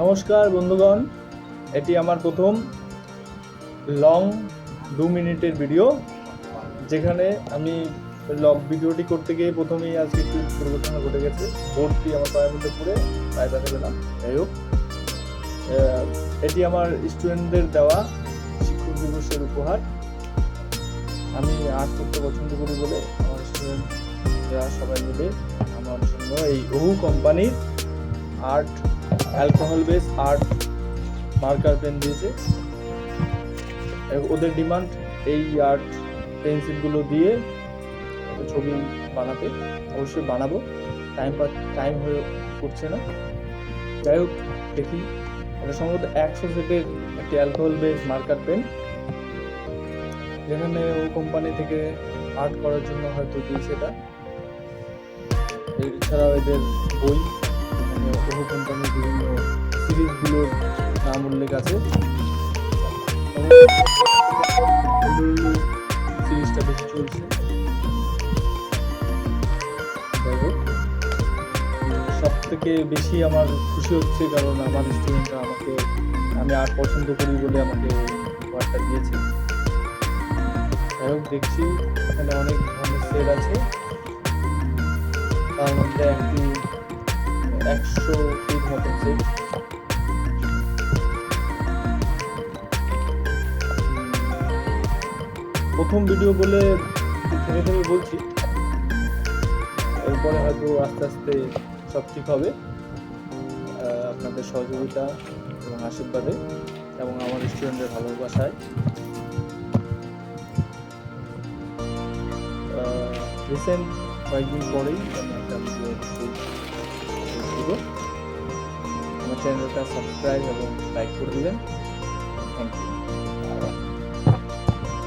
নমস্কার বন্ধুগণ, এটি আমার প্রথম লং 2 মিনিটের ভিডিও, যেখানে আমি ভিডিওটি করতে গিয়ে প্রথমেই আজকে একটু দুর্ঘটনা ঘটে গেছে। বোর্ডটি আমার পায়ের মধ্যে পড়ে পায়ে ব্যথা পেলাম। যাই হোক, এটি আমার স্টুডেন্টদের দেওয়া শিক্ষক দিবসের উপহার। আমি আর্ট করতে পছন্দ করি বলে আমার স্টুডেন্টরা সবাই মিলে আমার জন্য এই ওহু কোম্পানির art alcohol base art marker pen দিয়েছে। ওদের ডিমান্ড এই আর্ট পেন্সিলগুলো দিয়ে একটা ছবি বানাতে। অবশ্যই বানাবো, টাইম হয়ে উঠছে না। যাই হোক, দেখি। এটা সম্ভবত 100 সেটের একটি অ্যালকোহল বেস মার্কার পেন, যেখানে ও কোম্পানি থেকে আর্ট করার জন্য হয়তো দিয়েছে এটা। এছাড়াও এদের বই, এখানে ওহু কোম্পানির বিভিন্ন সিরিজগুলোর নাম উল্লেখ আছে। সিরিজটা বেশি চলছে। যাই হোক, সব থেকে বেশি আমার খুশি হচ্ছে কারণ আমার স্টুডেন্টরা আমি আর্ট পছন্দ করি বলে আমাকে উপহারটা দিয়েছে। যাই হোক, দেখছি এখানে অনেক ধরনের সেট আছে, তার মধ্যে একটি 100 পিস মতো সেট। প্রথম ভিডিও বলে থেমে থেমে বলছি, এরপরে হয়তো আস্তে আস্তে সব ঠিক হবে আপনাদের সহযোগিতা এবং আশীর্বাদে এবং আমার স্টুডেন্টের ভালোবাসায়। রিসেন্ট কয়েকদিন পরেই আমি একটা ভিডিও দিব। আমার চ্যানেলটা সাবস্ক্রাইব এবং লাইক করে দিবেন। Thank you.